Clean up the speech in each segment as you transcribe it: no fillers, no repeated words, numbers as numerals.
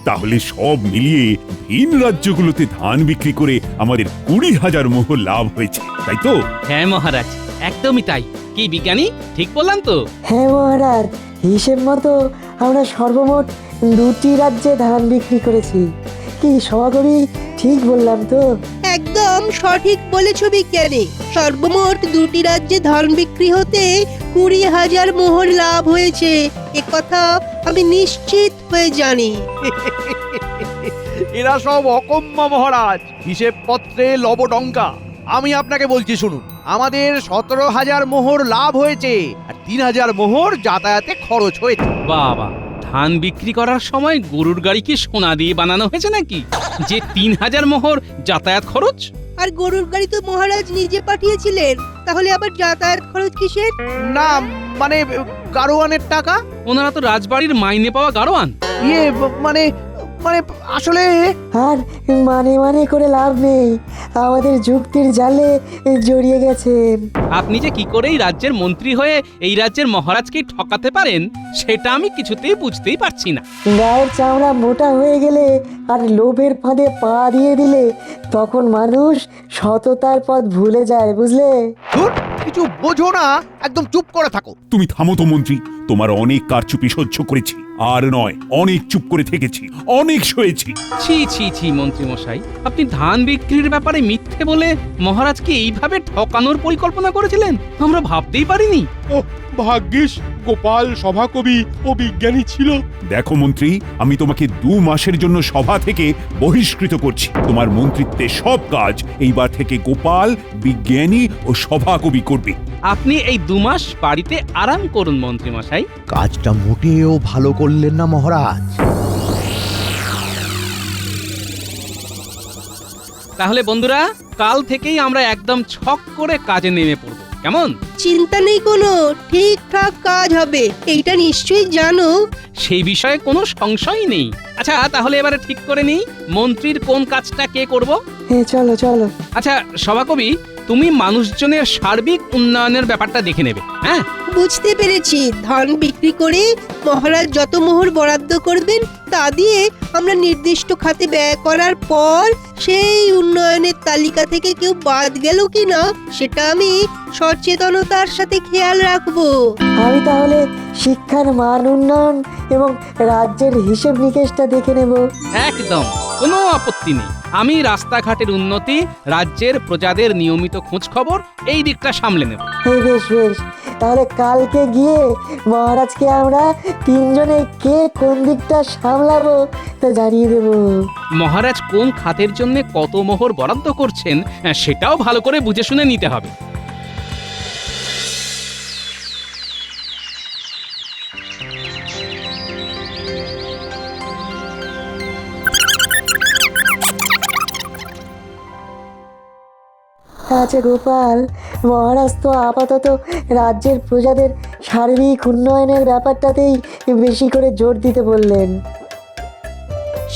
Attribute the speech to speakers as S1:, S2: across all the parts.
S1: তাহলে সব মিলিয়ে ভিন রাজ্যগুলোতে ধান বিক্রি করে আমাদের 20,000 মোহর লাভ হয়েছে, তাই তো?
S2: হ্যাঁ মহারাজ, একদমই তাই। কি বিজ্ঞানী, ঠিক বললাম তো?
S3: হ্যাঁ মহারাজ, হিসেব মতো আমরা সর্বমোট 2টি রাজ্যে ধান বিক্রি করেছি। কি সভাকবি, ঠিক বললাম তো?
S4: একদম সঠিক বলেছ বিজ্ঞানী। সর্বমোট 2টি রাজ্যে ধান বিক্রি হতে 20,000 মোহর লাভ হয়েছে, একথা আমি নিশ্চিত হয়ে জানি।
S5: এরা সব অকম্মা মহারাজ, হিসেব পত্রে লবডঙ্কা। আমি আপনাকে বলছি শুনুন, আমাদের 17,000 মোহর লাভ হয়েছে আর 3,000 মোহর যাতায়াতে খরচ হয়েছে।
S2: বাবা, ধান বিক্রি করার সময় গরুর গাড়ি কি সোনা দিয়ে বানানো হয়েছে নাকি, যে 3,000 মোহর যাতায়াত খরচ?
S4: আর গরুর গাড়ি তো মহারাজ নিজে পাঠিয়েছিলেন, তাহলে আবার যাতায়াত খরচ কিসের?
S5: না মানে গাড়োয়ানের টাকা।
S2: ওনারা তো রাজবাড়ির মাইনে পাওয়া গাড়োয়ান।
S5: ইয়ে মানে মানে আসলে
S3: আর মানে করে লাভ নেই, আমাদের যুক্তির জালে জড়িয়ে গেছেন।
S2: আপনি যে কি করে এই রাজ্যের মন্ত্রী হয়ে এই রাজ্যের মহারাজকে ঠকাতে পারেন, সেটা আমি কিছুতেই বুঝতেই পারছি না।
S3: গায়ের চামড়া মোটা হয়ে গেলে আর লোভের ফাঁদে পা দিয়ে দিলে তখন মানুষ সততার পথ ভুলে যায়, বুঝলে?
S5: ধুর, কিছু বোঝো না, একদম চুপ করে থাকো।
S1: তুমি থামো তো মন্ত্রী, তোমার অনেক কারচুপি সহ্য করেছি, আর নয় অনেক চুপ করে থেকেছি, অনেক সয়েছি।
S2: ছি ছি ছি মন্ত্রী মশাই, আপনি ধান বিক্রির ব্যাপারে মিথ্যে বলে মহারাজকে এইভাবে ঠকানোর পরিকল্পনা করেছিলেন, আমরা ভাবতেই পারিনি।
S6: ভাগ্যিস গোপাল সভাকবি ও বিজ্ঞানী ছিল।
S1: দেখো মন্ত্রী, আমি তোমাকে 2 মাসের জন্য সভা থেকে বহিষ্কৃত করছি। তোমার মন্ত্রিত্বের সব কাজ এইবার থেকে গোপাল, বিজ্ঞানী ও সভাকবি করবে।
S2: আপনি এই 2 মাস বাড়িতে আরাম করুন মন্ত্রী মশাই।
S7: কাজটা মোটেও ভালো করলেন না মহারাজ।
S2: তাহলে বন্ধুরা, কাল থেকেই আমরা একদম ছক করে কাজে নেমে পড়ব, কেমন?
S4: চিন্তা নেই কোনো, ঠিকঠাক কাজ হবে, এইটা নিশ্চয়ই জানো।
S2: সেই বিষয়ে কোনো সংশয়ই নেই। আচ্ছা, তাহলে এবারে ঠিক করে নিই মন্ত্রীর কোন কাজটা কে করব।
S3: চলো চলো।
S2: আচ্ছা সভাকবি, তুমি মানুষজনের সার্বিক উন্নয়নের ব্যাপারটা দেখে নেবে। হ্যাঁ,
S4: বুঝতে পেরেছি। ধান বিক্রি করে মহারাজ যত মোহর বরাদ্দ করবেন তা দিয়ে আমরা নির্দিষ্ট খাতে ব্যয় করার পর সেই উন্নয়নের তালিকা থেকে কেউ বাদ গেল কিনা সেটা আমি সচেতনতার সাথে খেয়াল রাখবো।
S3: আমি তাহলে শিক্ষার মান উন্নয়ন এবং রাজ্যের হিসেব নিকেশটা দেখে নেব।
S2: একদম কোনো আপত্তি নেই। আমি রাস্তাঘাটের উন্নতি, রাজ্যের প্রজাদের নিয়মিত খোঁজ খবর, এই দিকটা সামলে নেব।
S3: বেশ বেশ, তাহলে কালকে গিয়ে মহারাজকে আমরা 3 জনে কে কোন দিকটা সামলাবো তা জানিয়ে দেব।
S2: মহারাজ কোন খাতের জন্য কত মোহর বরাদ্দ করছেন সেটাও ভালো করে বুঝে শুনে নিতে হবে।
S3: আচ্ছা গোপাল, মহারাজ তো আপাতত রাজ্যের প্রজাদের সার্বিক উন্নয়নের ব্যাপারটাতেই বেশি করে জোর দিতে বললেন।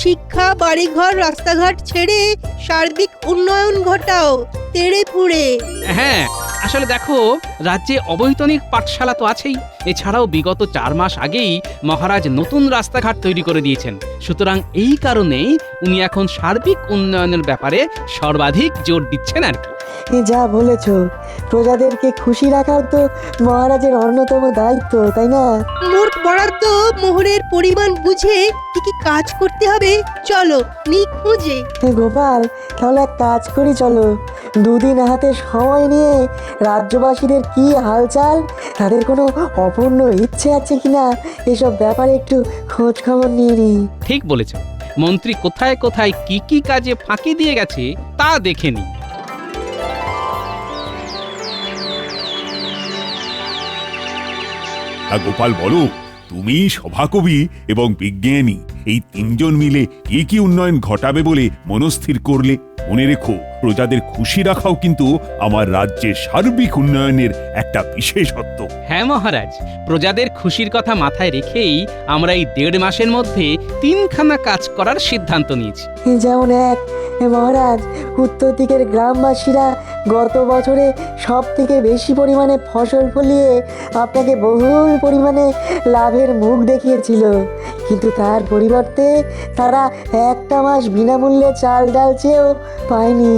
S4: শিক্ষা, বাড়িঘর, রাস্তাঘাট ছেড়ে সার্বিক উন্নয়ন ঘটাও, তেড়ে ফুড়ে।
S2: হ্যাঁ, আসলে দেখো, রাজ্যে অবৈতনিক পাঠশালা তো আছেই। এছাড়াও বিগত 4 মাস আগেই মহারাজ নতুন রাস্তাঘাট তৈরি করে দিয়েছেন। সুতরাং এই কারণেই উনি এখন সার্বিক উন্নয়নের ব্যাপারে সর্বাধিক জোর দিচ্ছেন আর কি।
S3: যা বলেছ, প্রজাদেরকে খুশি রাখাও তো মহারাজের অন্যতম দায়িত্ব, তাই না?
S4: মোট বরাদ্দ মোহরের পরিমাণ বুঝে কি কি কাজ করতে হবে চলো নিখুঁজে।
S3: গোপাল, তাহলে এক কাজ করি, চলো 2 দিন হাতে সময় নিয়ে রাজ্যবাসীদের কি হালচাল, তাদের কোনো অপূর্ণ ইচ্ছে আছে কিনা এসব ব্যাপারে একটু খোঁজ খবর নিয়ে নিই।
S2: ঠিক বলেছ, মন্ত্রী কোথায় কোথায় কি কি কাজে ফাঁকি দিয়ে গেছে তা দেখে নি।
S1: গোপাল বলো, তুমি সভাকবি এবং বিজ্ঞানী এই 3 জন মিলে কি কি উন্নয়ন ঘটাবে বলে মনস্থির করলে? মনে রেখো, প্রজাদের খুশি রাখাও কিন্তু আমার রাজ্যের সার্বিক উন্নয়নের একটা বিশেষত্ব।
S2: হ্যাঁ মহারাজ, প্রজাদের খুশির কথা মাথায় রেখেই আমরা এই 1.5 মাসের মধ্যে 3খানা কাজ করার সিদ্ধান্ত নিয়েছি।
S3: যেমন 1, মহারাজ, উত্তর দিকের গ্রামবাসীরা গত বছরে সব থেকে বেশি পরিমাণে ফসল ফলিয়ে আপনাকে বহুল পরিমাণে লাভের মুখ দেখিয়েছিল, কিন্তু তার পরিবর্তে তারা একটা মাস বিনামূল্যে চাল ডাল চেয়েও পায়নি।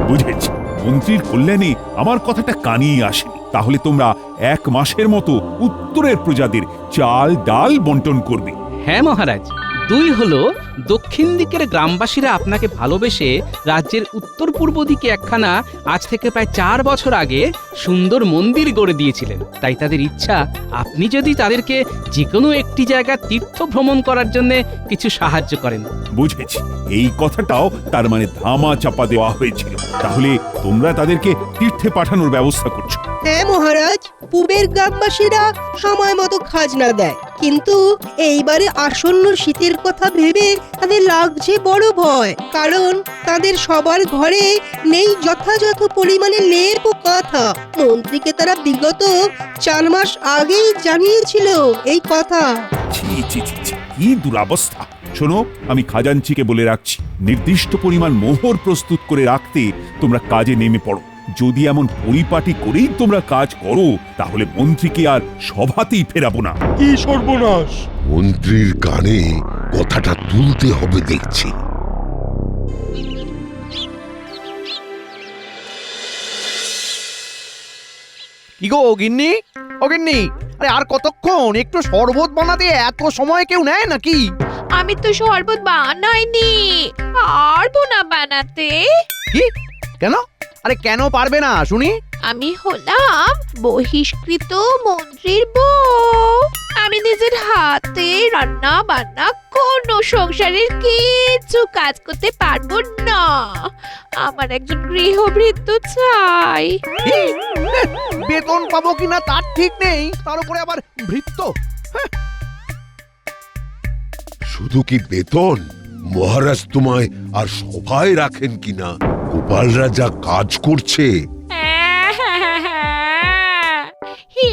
S1: বুঝেছি, মন্ত্রীর কল্যাণে আমার কথাটা কানেই আসেনি। তাহলে তোমরা 1 মাসের মতো উত্তরের প্রজাদের চাল ডাল বন্টন করবে।
S2: হ্যাঁ মহারাজ, 2 হলো দক্ষিণ দিকের গ্রামবাসীরা আপনাকে ভালোবেসে রাজ্যের উত্তর পূর্ব দিকে একখানা আজ থেকে প্রায় 4 বছর আগে সুন্দর মন্দির গড়ে দিয়েছিলেন। তাই তাদের ইচ্ছা আপনি যদি তাদেরকে যে কোনো একটি জায়গা তীর্থ ভ্রমণ করার জন্য কিছু সাহায্য করেন।
S1: বুঝেছি, এই কথাটাও তার মানে ধামা চাপা দেওয়া হয়েছিল। তাহলে তোমরা তাদেরকে তীর্থে পাঠানোর ব্যবস্থা করছো।
S4: হ্যাঁ মহারাজ, পূবের গ্রামবাসীরা সময় মতো খাজনা দেয়, কিন্তু এইবারে আসন্ন শীতের কথা ভেবে তাদের লাগছে বড় ভয়, কারণ তাদের সবার ঘরে নেই যথাযথ পরিমাণে লেপ ও কাঁথা। মন্ত্রীকে তারা বিগত 4 মাস আগেই জানিয়েছিল এই কথা।
S1: ছি ছি ছি ছি, কি দুরবস্থা! শোনো, আমি খাজাঞ্চিকে বলে রাখছি, নির্দিষ্ট পরিমাণ মোহর প্রস্তুত করে রাখতে তোমরা কাজে নেমে পড়ো। যদি এমন পরিপাটি করেই তোমরা কাজ করো, তাহলে মন্ত্রীকে আর সভাতেই ফেরাবো না।
S6: কি সর্বনাশ!
S8: মন্ত্রীর কানে কথাটা তুলতে হবে দেখছি।
S5: কি গো গিন্নি, ও গিন্নি, আরে আর কতক্ষণ? একটু শরবত বানাতে এত সময় কেউ নেয় নাকি?
S9: আমি তো শরবত বানাইনি, পারবো না বানাতে।
S5: কি? কেন? আরে কেন পারবে না শুনি?
S9: আমি হলাম বহিষ্কৃত মন্ত্রীর বউ। আমি নিজের হাতে রান্না বান্না কোনো সংসারের কিছু কাজ করতে পারবো না। আমার একজন গৃহভৃত্য চাই।
S5: কি? বেতন পাবো কিনা তার ঠিক নেই, তার উপরে আবার ভৃত্য।
S8: শুধু কি বেতন, মহারাজ তোমায় আর সভায় রাখেন কিনা? গোপালরা যা কাজ করছে।
S9: হে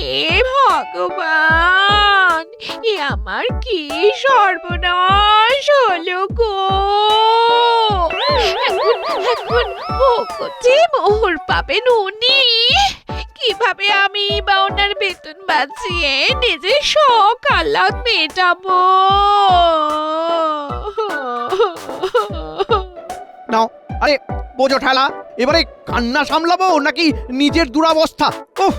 S9: ভগবান, এ আমার কি সর্বনাশ হলো গো! এখন ভোগতে মোহর পাবেন উনি। কিভাবে আমি বা ওনার বেতন বাঁচিয়ে নিজের শখ আহ্লাদ মেটাবো?
S5: নাও, আরে বোঝো ঠেলা, এবারে কান্না সামলাবো নাকি নিজের দুরাবস্থা? ওহ,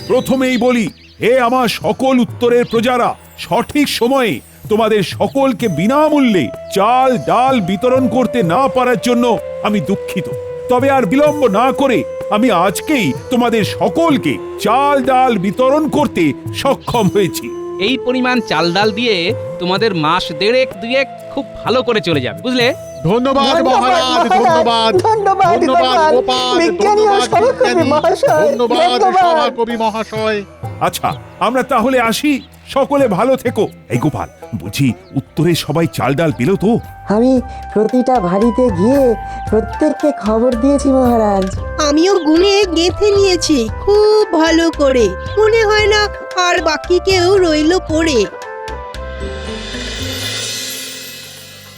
S1: প্রথমেই বলি, হে আমার সকল উত্তরের প্রজারা, সঠিক সময়ে তোমাদের সকলকে বিনামূল্যে চাল ডাল বিতরণ করতে না পারার জন্য আমি দুঃখিত। তবে আর বিলম্ব না করে আমি আজকেই তোমাদের সকলকে চাল ডাল বিতরণ করতে সক্ষম হয়েছি।
S2: এই পরিমাণ চাল ডাল দিয়ে তোমাদের মাস 1.5-2 খুব ভালো করে চলে যাবে, বুঝলে?
S6: ধন্যবাদ মহারাজ, ধন্যবাদ।
S3: ধন্যবাদ
S6: ধন্যবাদ গোপাল,
S3: বিজ্ঞানী ও
S6: ধন্যবাদ
S3: সভাকবি
S6: বিজ্ঞানী,
S3: মহাশয়,
S6: ধন্যবাদ সভাকবি মহাশয়।
S1: আচ্ছা, আমরা তাহলে আসি। সকলে ভালো থেকো। এই গোপাল, বুঝি উত্তরে সবাই চাল ডাল পেল তো?
S3: আমি প্রতিটা বাড়িতে গিয়ে প্রত্যেককে খবর দিয়েছি মহারাজ।
S4: আমিও গুনে গেঁথে নিয়েছি খুব ভালো করে, মনে হয় না আর বাকি কেউ রইলো পড়ে।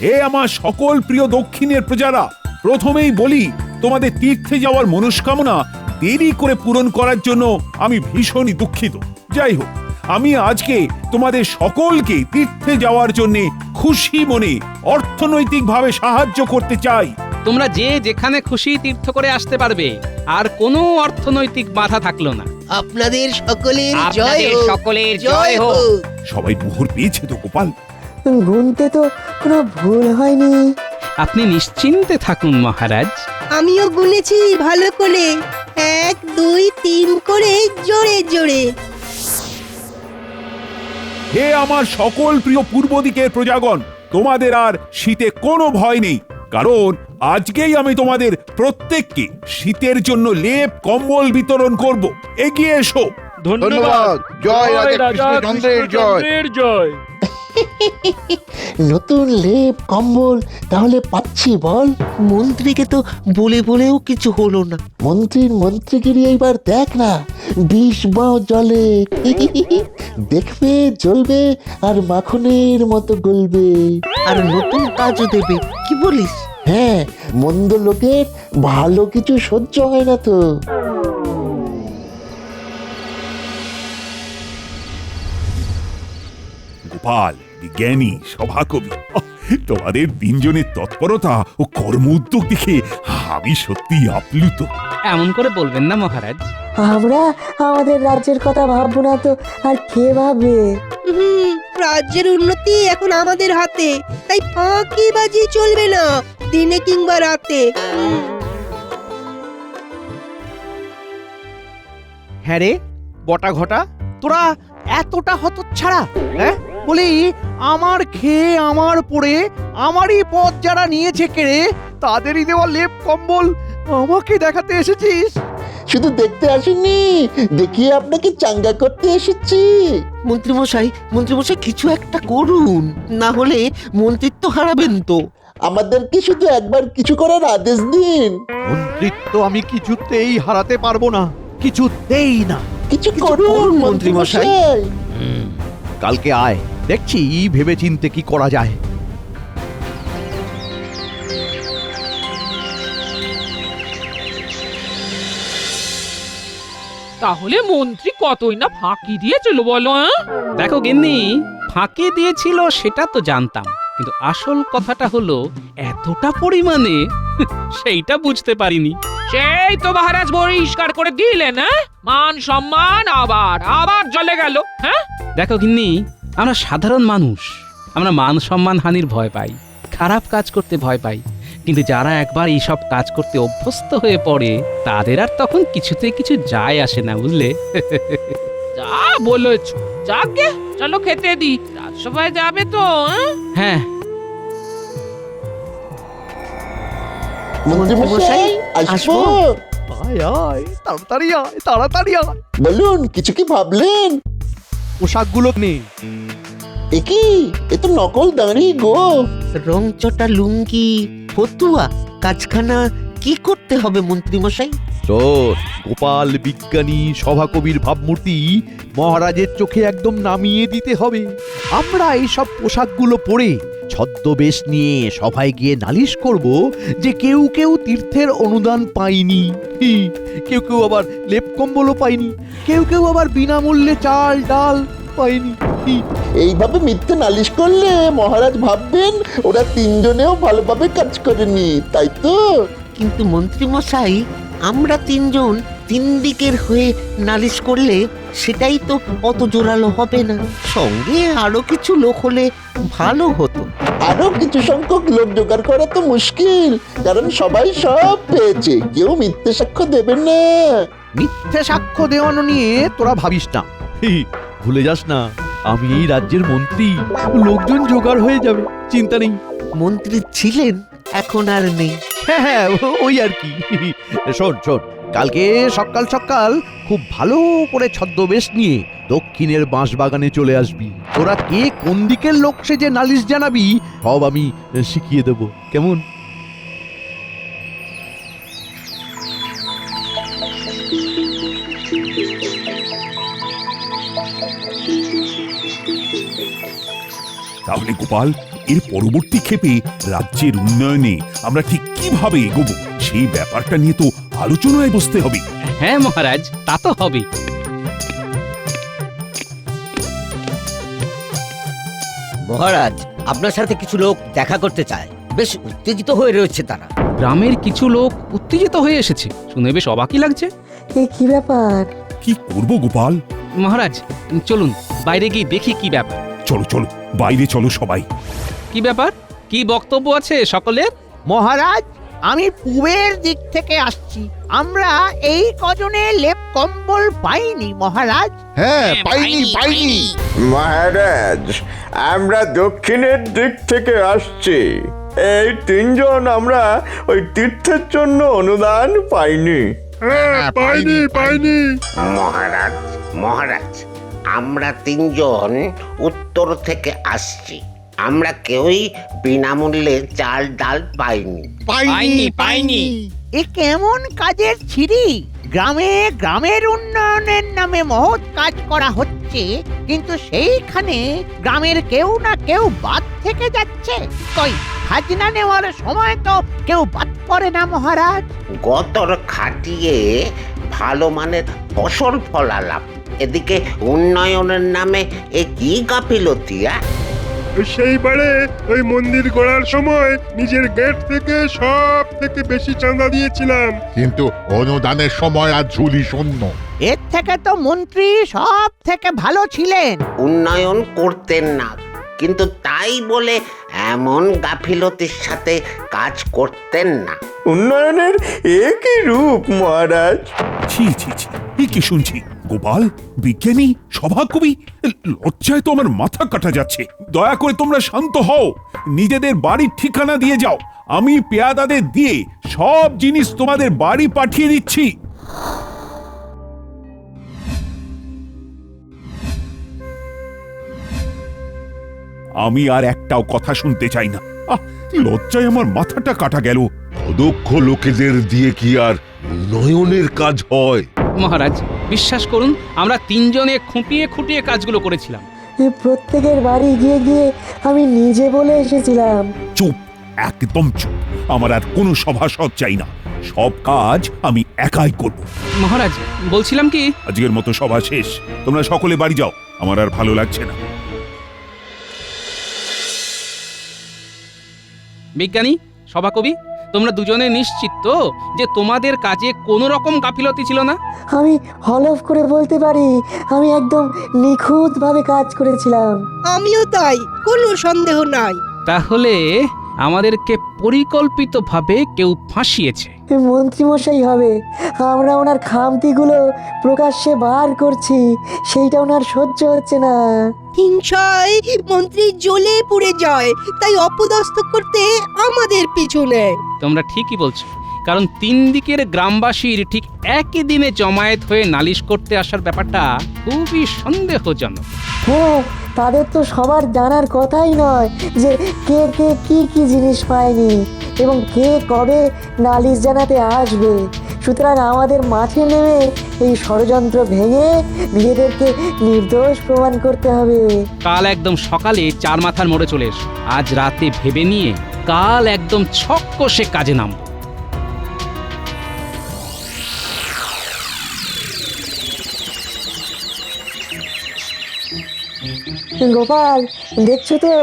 S1: হে আমার সকল প্রিয় দক্ষিণের প্রজারা, প্রথমেই বলি, তোমাদের তীর্থে যাওয়ার মনস্কামনা দেরি করে পূরণ করার জন্য আমি ভীষণই দুঃখিত। যাই হোক, আমি আজকে তোমাদের সকলকে তীর্থে যাওয়ার জন্য খুশি মনে অর্থনৈতিকভাবে সাহায্য করতে চাই।
S2: তোমরা যে যেখানে খুশি তীর্থ করে আসতে পারবে, আর কোনো অর্থনৈতিক বাধা থাকলো না।
S4: আপনাদের সকলের জয়
S2: আপনাদের
S4: হোক,
S2: সকলের
S4: জয়
S2: জয় হোক।
S4: হোক।
S1: সবাই মোহর পেয়েছে তো গোপাল?
S3: গুনতে তো কোনো ভুল হয়নি।
S2: আপনি নিশ্চিন্তে থাকুন মহারাজ।
S4: আমিও গুনেছি ভালো করে, 1 2 3 করে জোরে জোরে।
S1: হে আমার সকল প্রিয় পূর্ব দিকের প্রজাগণ, তোমাদের আর শীতে কোনো ভয় নেই, কারণ আজকেই আমি তোমাদের প্রত্যেককে শীতের জন্য লেপ কম্বল বিতরণ করব। এগিয়ে এসো।
S6: ধন্যবাদ, জয় রাজা কৃষ্ণচন্দ্রের জয়।
S10: নতুন লেপ কম্বল তাহলে পাচ্ছি বল? মন্ত্রীকে তো বলে বলেও কিছু হলো না। মন্ত্রীগিরি এইবার দেখ না, 20 বাও জলে দেখবে জ্বলবে আর মাখনের মতো গলবে। আর নতুন কাজও দেবে, কি বলিস? হ্যাঁ, মন্দ লোকের ভালো কিছু সহ্য হয় না তো।
S1: গোপাল, বিজ্ঞানী, সভাকবি, তোমাদের তিনজনের তৎপরতা ও কর্ম উদ্যোগ দেখে আমি সত্যি আপ্লুত।
S2: এমন করে বলবেন না মহারাজ।
S3: আমরা আমাদের রাজ্যের কথা ভাববো না তো আর কে ভাববে?
S4: রাজ্যের উন্নতি এখন আমাদের হাতে, তাই ফাঁকিবাজি চলবে না, দিনে কিংবা রাতে।
S5: হ্যাঁ রে বটা ঘটা, তোরা এতটা হতচ্ছাড়া? হ্যাঁ বলি, আমার খেয়ে আমার পড়ে আমারই পথ যারা নিয়েছে কেড়ে, তাদেরই দেওয়া লেপ কম্বল আমাকে দেখাতে এসেছিস?
S10: শুধু দেখতে আসেননি, দেখিয়ে আপনাকে চাঙ্গা করতে এসেছি। মন্ত্রীমশাই কিছু একটা করুন, না হলে মন্ত্রিত্ব হারাবেন তো। আমাদেরকে শুধু একবার কিছু করার আদেশ দিন।
S5: মন্ত্রিত্ব আমি কিছুতেই হারাতে পারবো না, কিছুতেই না।
S10: কিছু করুন মন্ত্রীমশাই।
S5: কালকে আয়, দেখছি ভেবে চিনতে কি করা যায়।
S9: তাহলে মন্ত্রী কতই না ফাঁকি দিয়েছিল বলো?
S2: দেখো গিন্নি, ফাঁকি দিয়েছিল সেটা তো জানতাম, কিন্তু আসল কথাটা হলো এতটা পরিমাণে সেইটা বুঝতে পারিনি।
S9: সেই তো মহারাজ পরিষ্কার করে দিলেন, হ্যাঁ? মান সম্মান আবার আবার চলে গেল। হ্যাঁ
S2: দেখো গিন্নি, আমরা সাধারণ মানুষ, আমরা মান সম্মান হানির ভয় পাই, খারাপ কাজ করতে ভয় পাই, কিন্তু যারা একবার এইসব কাজ করতে অভ্যস্ত হয়ে পড়ে তাদের আর তখন কিছুতে কিছু যায় আসে না, বুঝলে?
S9: যা বলেছ, যাকে চলো খেতে দি, রাজসভায় যাবে তো?
S2: হ্যাঁ,
S10: মন্ত্রীমশাই আসবো?
S5: আয় আয়, তাড়াতাড়ি আয়, তাড়াতাড়ি আয়।
S10: বলুন, কিছু কি ভাবলেন?
S5: পোশাকগুলো নেই।
S10: এ তো নকল দাঁড়ি গো। রংচটা লুঙ্গি, ফতুয়া, কাজখানা কি করতে হবে মন্ত্রীমশাই?
S5: গোপাল, বিজ্ঞানী, সভাকবির ভাবমূর্তি মহারাজের চোখে একদম নামিয়ে দিতে হবে। আমরা এইসব পোশাকগুলো পরে ছদ্মবেশ নিয়ে সভায় গিয়ে নালিশ করব যে কেউ কেউ তীর্থের অনুদান পায়নি, কেউ কেউ আবার লেপ কম্বলও পায়নি, কেউ কেউ আবার বিনামূল্যে চাল ডাল পায়নি।
S10: এইভাবে মিথ্যে নালিশ করলে মহারাজ ভাববেন ওরা তিনজনেও ভালোভাবে কাজ করেনি, তাই তো? কিন্তু মন্ত্রীমশাই, আমরা তিনজন তিন দিকের হয়ে নালিশ করলে সেটাই তো অত জোরালো হবে না। সঙ্গে আরো কিছু লোক হলে ভালো হতো। আরো কিছু সংখ্যক লোক জোগাড় করা তো মুশকিল, কারণ সবাই সব পেয়েছে, কেউ মিথ্যে সাক্ষ্য দেবেন না।
S5: মিথ্যে সাক্ষ্য দেওয়ানো নিয়ে তোরা ভাবিস না, ভুলে যাস না আমি এই রাজ্যের মন্ত্রী, লোকজন জোগাড় হয়ে যাবে, চিন্তা নেই।
S10: মন্ত্রী ছিলেন, এখন আর নেই।
S5: হ্যাঁ, ওই আর কি। শোন, কালকে সকাল সকাল খুব ভালো করে ছদ্মবেশ নিয়ে দক্ষিণের বাঁশবাগানে চলে আসবি। তোরা কে কোন দিকের লোক সে যে নালিশ জানাবি সব আমি শিখিয়ে দেব, কেমন?
S1: তাহলে গোপাল, এর পরবর্তী ক্ষেপে রাজ্যের উন্নয়নে আমরা ঠিক কিভাবে এগোবো সেই ব্যাপারটা নিয়ে তো আলোচনায় বসতে হবে।
S2: হ্যাঁ মহারাজ, তা তো হবে।
S11: মহারাজ, আপনার সাথে কিছু লোক দেখা করতে চায়, বেশ উত্তেজিত হয়ে রয়েছে তারা।
S2: গ্রামের কিছু লোক উত্তেজিত হয়ে এসেছে, শুনে বেশ অবাকই লাগছে।
S3: কি ব্যাপার?
S1: কি করব গোপাল?
S2: মহারাজ চলুন বাইরে গিয়ে দেখি কি ব্যাপার।
S1: চলো বাইরে চলো সবাই।
S2: কি ব্যাপার, কি বক্তব্য আছে সকলের?
S5: মহারাজ, আমি পূবের দিক থেকে আসছি, আমরা এই কজনে লেপ কম্বল পাইনি মহারাজ।
S12: হ্যাঁ, পাইনি। মহারাজ, আমরা দক্ষিণের দিক থেকে আসছি। এই তিনজন আমরা ওই তীর্থের জন্য অনুদান পাইনি।
S6: পাইনি।
S12: মহারাজ,
S10: মহারাজ, আমরা তিনজন উত্তর থেকে আসছি। আমরা কেউই বিনামূল্যে চাল ডাল পাইনি।
S9: পাইনি।
S7: এ কেমন কাজের ছিরি? গ্রামে গ্রামের উন্নয়নের নামে মহৎ কাজ করা হচ্ছে, কিন্তু সেইখানে গ্রামের কেউ না কেউ বাদ থেকে যাচ্ছে। কই খাজনা নেওয়ার সময় তো কেউ বাদ পড়ে না মহারাজ।
S10: গতর খাটিয়ে ভালো মানের ফসল ফলালাম, এদিকে উন্নয়নের নামে এ কি গাফিলতি?
S6: সেইবারে ওই মন্দির গড়ার সময় নিজের গেট থেকে সব থেকে বেশি চাঁদা দিয়েছিলাম,
S8: কিন্তু অনুদানের সময় আর ঝুলি শূন্য।
S7: এর থেকে তো মন্ত্রী সব থেকে ভালো ছিলেন।
S10: উন্নয়ন করতেন না, কিন্তু তাই বলে এমন গাফিলতির সাথে কাজ করতেন না।
S12: উন্নয়নের একই রূপ মহারাজ।
S1: ছি ছি ছি, এ কি শুনছি? গোপাল, বিজ্ঞানী, সভাকবি, লজ্জায় তো আমার মাথা কাটা যাচ্ছে। দয়া করে তোমরা শান্ত হও, নিজেদের বাড়ির ঠিকানা দিয়ে যাও। আমি পেয়াদাদের দিয়ে সব জিনিস তোমাদের বাড়ি পাঠিয়ে দিচ্ছি। আমি আর একটাও কথা শুনতে চাই না। লজ্জায় আমার মাথাটা কাটা গেল।
S8: অদক্ষ লোকেদের দিয়ে কি আর উন্নয়নের কাজ হয়?
S2: মহারাজ, বিশ্বাস করুন, আমরা তিনজনে খুঁটিয়ে খুঁটিয়ে কাজগুলো করেছিলাম।
S3: প্রত্যেকের বাড়ি গিয়ে গিয়ে আমি নিজে বলে এসেছিলাম।
S1: চুপ, একদম চুপ। আমার আর কোনো সভাসদ চাই না, সব কাজ আমি একাই করব।
S2: মহারাজ, বলছিলাম কি,
S1: আজকের মতো সভা শেষ, তোমরা সকলে বাড়ি যাও, আমার আর ভালো লাগছে না।
S2: বিজ্ঞানী, সভাকবি, তোমরা দুজনে নিশ্চিত তো যে তোমাদের কাজে কোনো রকম গাফিলতি ছিল না?
S3: আমি হলফ করে বলতে পারি, আমি একদম নিখুঁতভাবে কাজ করেছিলাম।
S4: আমিও তাই, কোনো সন্দেহ নাই।
S2: তাহলে আমাদেরকে পরিকল্পিতভাবে কেউ ফাঁসিয়েছে।
S3: মন্ত্রীমশাই হবে। আমরা ওনার খামতিগুলো প্রকাশ্যে বার করছি, সেইটা ওনার সহ্য হচ্ছে না।
S4: হিংসায় মন্ত্রী জ্বলে পুড়ে যায়, তাই অপদস্থ করতে আমাদের পিছু নেয়।
S2: তোমরা ঠিকই বলছো, কারণ তিন দিকের গ্রামবাসীর ঠিক একই দিনে জমায়েত হয়ে নালিশ করতে আসার ব্যাপারটা খুবই সন্দেহজনক।
S3: হ্যাঁ, তাদের তো সবার জানার কথাই নয় যে কে কে কি কি জিনিস পায়নি এবং কে কবে নালিশ জানাতে আসবে। সুতরাং আমাদের মাঠে নেমে এই ষড়যন্ত্র ভেঙে নিজেদেরকে নির্দোষ প্রমাণ করতে হবে।
S2: কাল একদম সকালে চার মাথার মোড়ে চলে এসো। আজ রাতে ভেবে নিয়ে কাল একদম ছক কষে কাজে নাম।
S3: গোপাল, দেখছো তো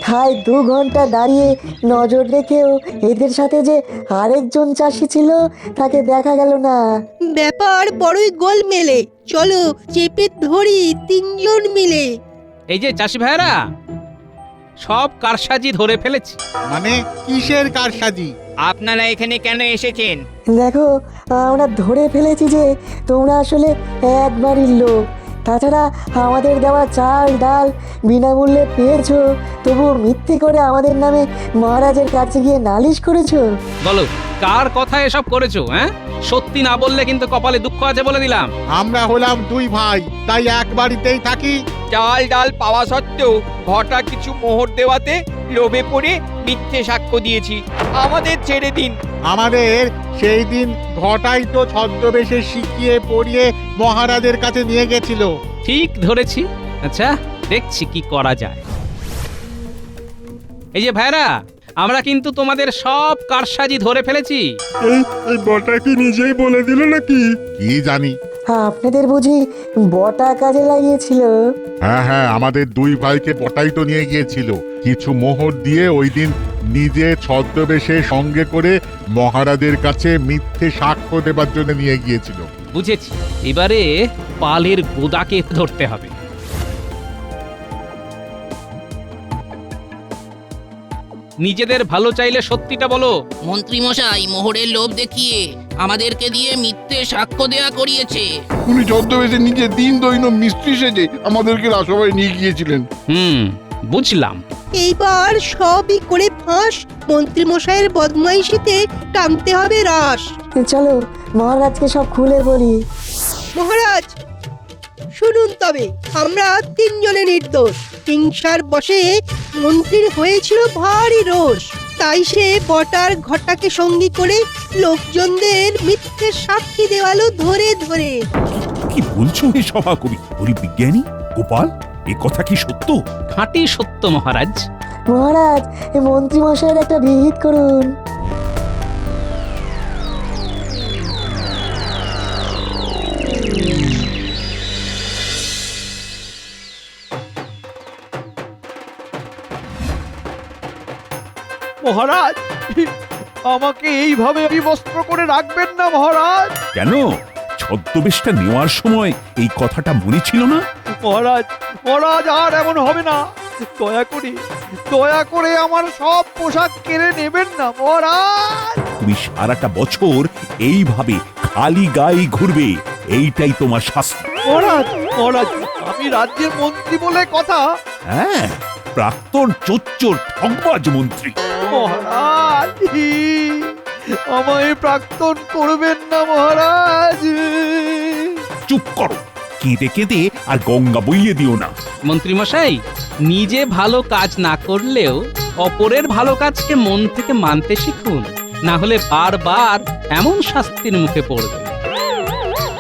S3: ঠায় 2 ঘন্টা দাঁড়িয়ে নজর রেখেও এদের সাথে যে আরেকজন চাষি ছিল তাকে দেখা গেল না।
S4: ব্যাপার বড়ই গোল মেলে। চলো চেপে ধরি তিনজন মিলে।
S2: এই যে চাষি ভাইরা, সব কারসাজি ধরে ফেলেছি।
S6: মানে কিসের কারসাজি?
S9: আপনারা এখানে কেন এসেছেন?
S3: দেখো, আমরা ধরে ফেলেছি যে তোমরা আসলে এক বাড়ির লোক। তাছাড়া আমাদের দেওয়া চাল ডাল বিনামূল্যে পেয়েছো, তবু মিথ্যে করে আমাদের নামে মহারাজের কাছে গিয়ে নালিশ করেছো।
S2: বলো, কার কথা এসব করেছো? হ্যাঁ, সত্যি না বললে কিন্তু কপালে দুঃখ আছে বলে দিলাম।
S6: আমরা হলাম 2 ভাই, তাই এক বাড়িতেই থাকি।
S9: চাল ডাল পাওয়া সত্ত্বেও ঘটা কিছু মোহর দেওয়াতে লোভে পড়ে মিথ্যে সাক্ষ্য দিয়েছি। আমাদের ছেড়ে দিন।
S6: আমাদের সেই দিন ঘটাই তো ছদ্মবেশে শিখিয়ে পড়িয়ে মহারাজের কাছে নিয়ে গেছিল।
S2: ঠিক ধরেছি। আচ্ছা, দেখছি কি করা যায়। এই যে ভাইরা, আমরা কিন্তু তোমাদের সব কারসাজি ধরে ফেলেছি।
S6: এই বটা কি নিজেই বলে দিল নাকি? কি জানি।
S3: আপনাদের বুঝি বটা কাজে লাগিয়েছিল?
S6: হ্যাঁ, আমাদের 2 ভাইকে বটাই তো নিয়ে গিয়েছিল। কিছু মোহর দিয়ে ওই দিন নিজে ছদ্মবেশে সঙ্গে করে মহারাজের কাছে মিথ্যে সাক্ষ্য দেবার জন্য নিয়ে গিয়েছিল।
S2: বুঝেছি, এবারে পালের গোদাকে ধরতে হবে। নিজেদের ভালো চাইলে সত্যিটা বলো।
S13: মন্ত্রী মশাই মোহরের লোভ দেখিয়ে আমাদেরকে দিয়ে মিথ্যে সাক্ষ্য দেয়া করিয়েছে।
S6: উনি ছদ্মবেশে নিজে দিন দৈন মিস্ত্রি সেজে আমাদেরকে রাজসভায় নিয়ে গিয়েছিলেন।
S2: বুঝলাম।
S4: এইবার সবই করে ফাঁস। মন্ত্রী মশাইয়ের বদমাইশিতে টানতে হবে রাস।
S3: চলো মহারাজকে সব খুলে বলি।
S4: মহারাজ, শুনুন তবে আমরা তিনজনে নির্দোষ। হিংসার বশে মন্ত্রীর হয়েছিল ভারী রোষ, তাই সে বটার ঘটাকে সঙ্গী করে লোকজনদের মিথ্যে সাক্ষী দেওয়ালো ধরে ধরে।
S1: কি বলছো হে সভাকবি? বলি বিজ্ঞানী গোপাল, এ কথা কি সত্য?
S2: খাঁটি সত্য মহারাজ।
S3: মহারাজ এই মন্ত্রী মশাইয়ের একটা বিহিত করুন।
S5: মহারাজ, আমাকে এইভাবে বিবস্ত্র করে রাখবেন না মহারাজ।
S1: কেন, ছদ্মবেশটা নেওয়ার সময় এই কথাটা মনে ছিল না?
S5: মহারাজ, মহারাজ আর এমন হবে না। দয়া করে আমার সব পোশাক কেড়ে নেবেন না মহারাজ।
S1: তুমি সারাটা বছর এইভাবে খালি গায়ে ঘুরবে, এইটাই তোমার শাস্তি।
S5: মহারাজ, মহারাজ, আমি রাজ্যের মন্ত্রী বলে কথা।
S1: হ্যাঁ, প্রাক্তন চোচ্চোর ঠকবাজ মন্ত্রী।
S5: মহারাজ, আমায় প্রাক্তন করবেন না মহারাজ।
S1: চুপ করো, কেঁদে কেঁদে আর গঙ্গা বইয়ে দিও না।
S2: মন্ত্রীমশাই, নিজে ভালো কাজ না করলেও অপরের ভালো কাজকে মন থেকে মানতে শিখুন, না হলে বারবার এমন শাস্তির মুখে পড়বে।